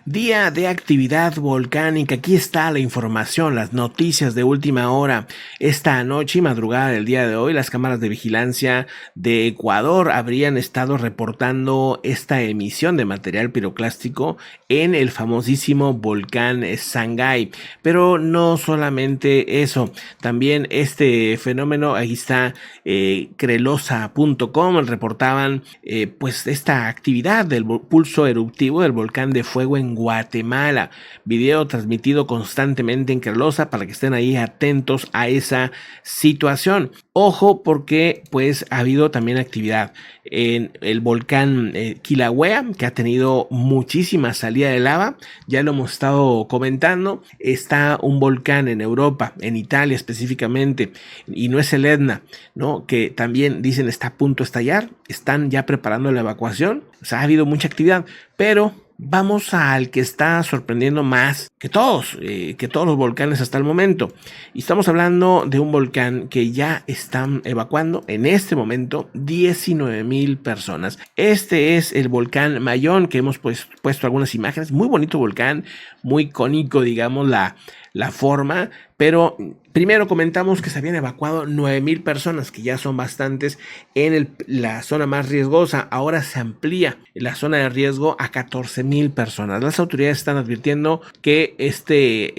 Día de actividad volcánica. Aquí está la información, las noticias de última hora. Esta noche y madrugada del día de hoy, las cámaras de vigilancia de Ecuador habrían estado reportando esta emisión de material piroclástico en el famosísimo volcán Sangay. Pero no solamente eso, también este fenómeno, ahí está crelosa.com, reportaban pues esta actividad del pulso eruptivo del volcán de fuego en Guatemala. Video transmitido constantemente en Crelosa para que estén ahí atentos a esa situación. Ojo, porque pues ha habido también actividad en el volcán Kilauea, que ha tenido muchísima salida de lava. Ya lo hemos estado comentando. Está un volcán en Europa, en Italia específicamente, y no es el Etna, ¿no? Que también dicen está a punto de estallar. Están ya preparando la evacuación. O sea, ha habido mucha actividad, pero vamos al que está sorprendiendo más que todos los volcanes hasta el momento. Y estamos hablando de un volcán que ya están evacuando en este momento 19,000 personas. Este es el volcán Mayón, que hemos puesto algunas imágenes. Muy bonito volcán, muy icónico, digamos, la forma, pero primero comentamos que se habían evacuado 9,000 personas, que ya son bastantes en la zona más riesgosa. Ahora se amplía la zona de riesgo a 14,000 personas. Las autoridades están advirtiendo que este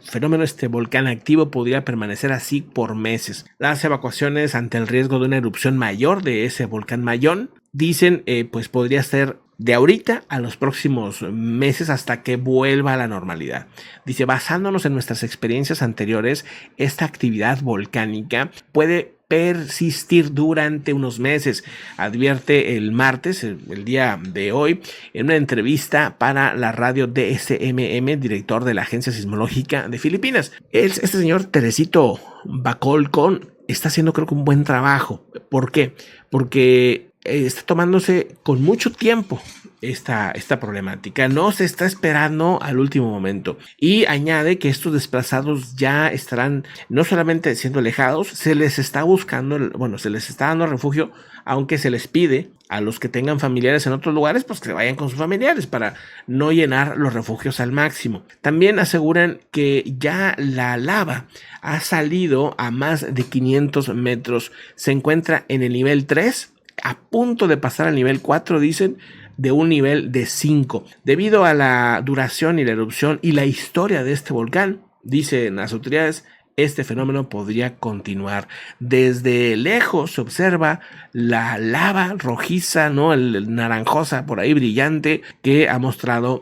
fenómeno, este volcán activo, podría permanecer así por meses. Las evacuaciones ante el riesgo de una erupción mayor de ese volcán Mayón, dicen, pues podría ser de ahorita a los próximos meses hasta que vuelva a la normalidad. Dice, basándonos en nuestras experiencias anteriores, esta actividad volcánica puede persistir durante unos meses, advierte el martes, el día de hoy, en una entrevista para la radio DSMM, director de la Agencia Sismológica de Filipinas. Este señor Teresito Bacolcón está haciendo, creo que, un buen trabajo. ¿Por qué? Porque está tomándose con mucho tiempo esta problemática. No se está esperando al último momento. Y añade que estos desplazados ya estarán no solamente siendo alejados, se les está buscando, se les está dando refugio, aunque se les pide a los que tengan familiares en otros lugares, pues que vayan con sus familiares para no llenar los refugios al máximo. También aseguran que ya la lava ha salido a más de 500 metros. Se encuentra en el nivel 3, a punto de pasar al nivel 4, dicen, de un nivel de 5. Debido a la duración y la erupción y la historia de este volcán, dicen las autoridades, este fenómeno podría continuar. Desde lejos se observa la lava rojiza, ¿no? El naranjosa por ahí brillante que ha mostrado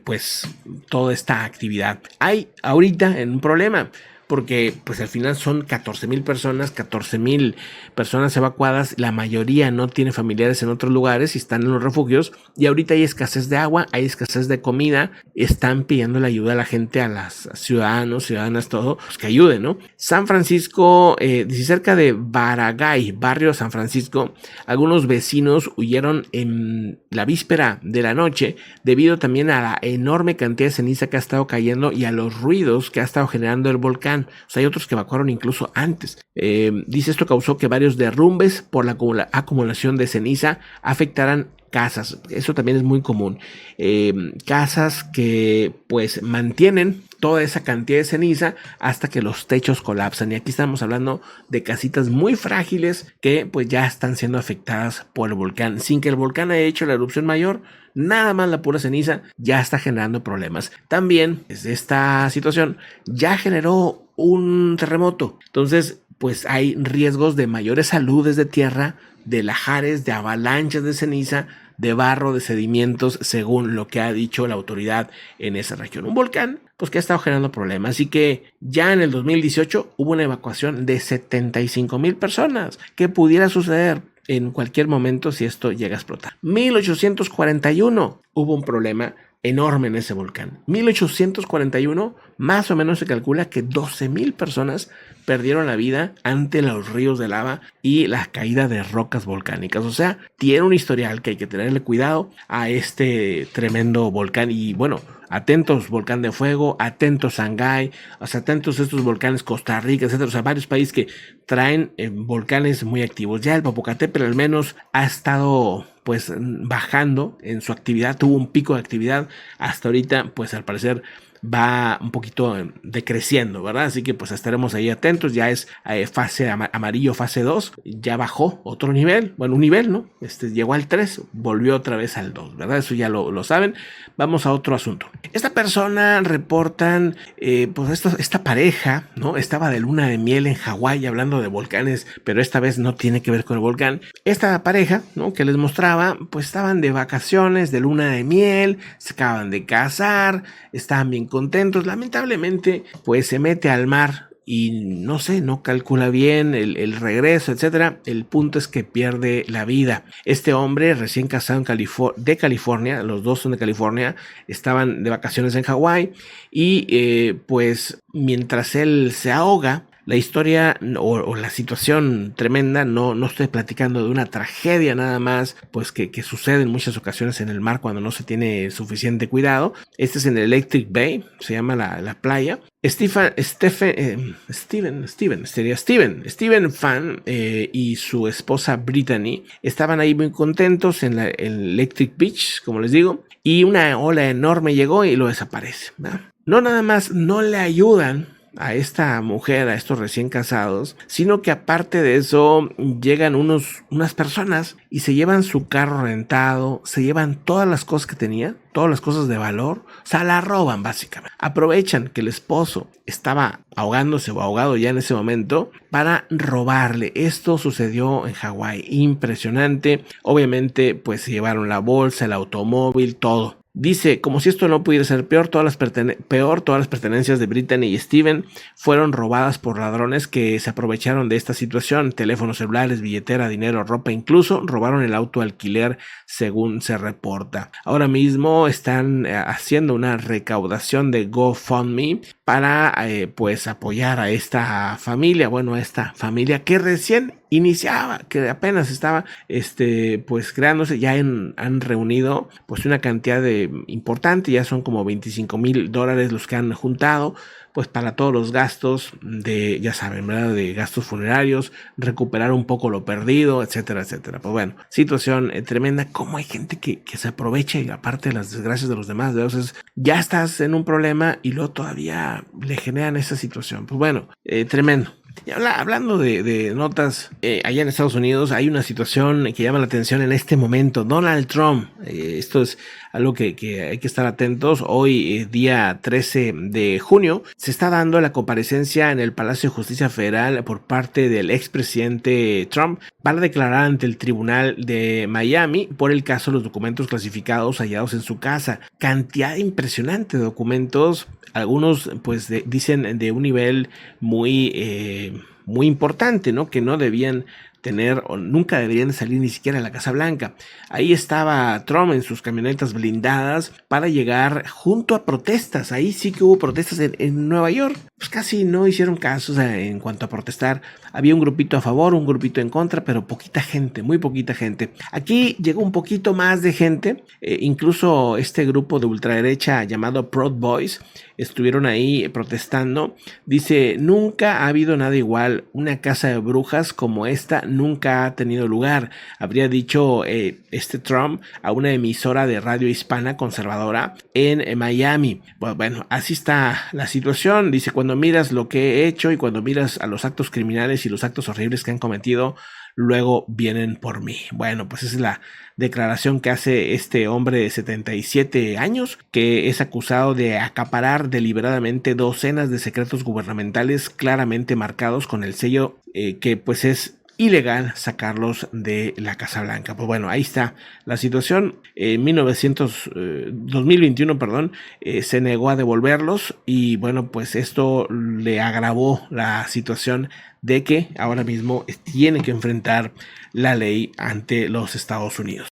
pues toda esta actividad. Hay ahorita un problema, porque pues al final son 14,000 personas evacuadas. La mayoría no tiene familiares en otros lugares y están en los refugios, y ahorita hay escasez de agua, hay escasez de comida. Están pidiendo la ayuda a la gente, a las ciudadanas, todo, pues que ayuden, ¿no? San Francisco, dice, cerca de Barangay, barrio San Francisco, algunos vecinos huyeron en la víspera de la noche debido también a la enorme cantidad de ceniza que ha estado cayendo y a los ruidos que ha estado generando el volcán. O sea, hay otros que evacuaron incluso antes. Dice, esto causó que varios derrumbes por la acumulación de ceniza afectaran casas. Eso también es muy común. Casas que pues mantienen toda esa cantidad de ceniza hasta que los techos colapsan. Y aquí estamos hablando de casitas muy frágiles que pues ya están siendo afectadas por el volcán. Sin que el volcán haya hecho la erupción mayor, nada más la pura ceniza ya está generando problemas. También desde esta situación ya generó un terremoto. Entonces pues hay riesgos de mayores saludes de tierra, de lahares, de avalanchas de ceniza, de barro, de sedimentos, según lo que ha dicho la autoridad en esa región. Un volcán pues que ha estado generando problemas. Así que ya en el 2018 hubo una evacuación de 75,000 personas, que pudiera suceder en cualquier momento si esto llega a explotar. 1841 hubo un problema enorme en ese volcán. 1841, más o menos se calcula que 12,000 personas perdieron la vida ante los ríos de lava y la caída de rocas volcánicas. O sea, tiene un historial que hay que tenerle cuidado a este tremendo volcán. Y bueno, atentos volcán de fuego, atentos Sangay, o sea, atentos estos volcanes Costa Rica, etcétera. O sea, varios países que traen volcanes muy activos. Ya el Popocatépetl al menos ha estado pues bajando en su actividad, tuvo un pico de actividad, hasta ahorita pues al parecer va un poquito decreciendo, ¿verdad? Así que pues estaremos ahí atentos. Ya es fase amarillo, fase 2, ya bajó otro nivel, bueno, un nivel, ¿no? Llegó al 3, volvió otra vez al 2, ¿verdad? Eso ya lo saben. Vamos a otro asunto. Esta persona reportan, pues esta pareja, ¿no? Estaba de luna de miel en Hawái, hablando de volcanes, pero esta vez no tiene que ver con el volcán. Esta pareja, ¿no? Que les mostraba, pues estaban de vacaciones, de luna de miel, se acaban de casar, estaban bien contentos. Lamentablemente pues se mete al mar y no sé, no calcula bien el regreso, etcétera. El punto es que pierde la vida. Este hombre recién casado de California, los dos son de California, estaban de vacaciones en Hawái y pues mientras él se ahoga, la historia o la situación tremenda, no estoy platicando de una tragedia nada más, pues que sucede en muchas ocasiones en el mar cuando no se tiene suficiente cuidado. Este es en el Electric Bay, se llama la playa. Steven Fan y su esposa Brittany estaban ahí muy contentos en el Electric Beach, como les digo, y una ola enorme llegó y lo desaparece, ¿verdad? No nada más no le ayudan a esta mujer, a estos recién casados, sino que aparte de eso llegan unas personas y se llevan su carro rentado, se llevan todas las cosas que tenía, todas las cosas de valor, o sea, la roban básicamente. Aprovechan que el esposo estaba ahogándose o ahogado ya en ese momento para robarle. Esto sucedió en Hawái, impresionante. Obviamente pues se llevaron la bolsa, el automóvil, todo. Dice, como si esto no pudiera ser peor, todas las pertenencias de Brittany y Steven fueron robadas por ladrones que se aprovecharon de esta situación. Teléfonos celulares, billetera, dinero, ropa, incluso robaron el auto alquiler, según se reporta. Ahora mismo están haciendo una recaudación de GoFundMe para pues apoyar a esta familia, a esta familia que recién iniciaba, que apenas estaba pues creándose. Ya han reunido pues una cantidad importante, ya son como $25,000 los que han juntado, pues para todos los gastos ya saben, ¿verdad? De gastos funerarios, recuperar un poco lo perdido, etcétera, etcétera. Pues bueno, situación tremenda. Cómo hay gente que se aprovecha y aparte de las desgracias de los demás, entonces ya estás en un problema y luego todavía le generan esa situación. Pues bueno, tremendo. Y hablando de notas, allá en Estados Unidos hay una situación que llama la atención en este momento. Donald Trump, esto es algo que hay que estar atentos. Hoy, día 13 de junio, se está dando la comparecencia en el Palacio de Justicia Federal por parte del expresidente Trump para declarar ante el Tribunal de Miami por el caso de los documentos clasificados hallados en su casa. Cantidad impresionante de documentos, algunos pues dicen de un nivel muy importante, ¿no? Que no debían tener o nunca deberían salir ni siquiera a la Casa Blanca. Ahí estaba Trump en sus camionetas blindadas para llegar junto a protestas. Ahí sí que hubo protestas en Nueva York. Pues casi no hicieron caso, o sea, en cuanto a protestar. Había un grupito a favor, un grupito en contra, pero poquita gente, muy poquita gente. Aquí llegó un poquito más de gente, incluso este grupo de ultraderecha llamado Proud Boys estuvieron ahí protestando. Dice, nunca ha habido nada igual, una casa de brujas como esta nunca ha tenido lugar, habría dicho Trump a una emisora de radio hispana conservadora en Miami. Bueno, así está la situación. Dice, cuando miras lo que he hecho y cuando miras a los actos criminales y los actos horribles que han cometido, luego vienen por mí. Bueno, pues esa es la declaración que hace este hombre de 77 años, que es acusado de acaparar deliberadamente docenas de secretos gubernamentales claramente marcados con el sello que pues es ilegal sacarlos de la Casa Blanca. Pues bueno, ahí está la situación. En 2021, se negó a devolverlos y bueno, pues esto le agravó la situación de que ahora mismo tiene que enfrentar la ley ante los Estados Unidos.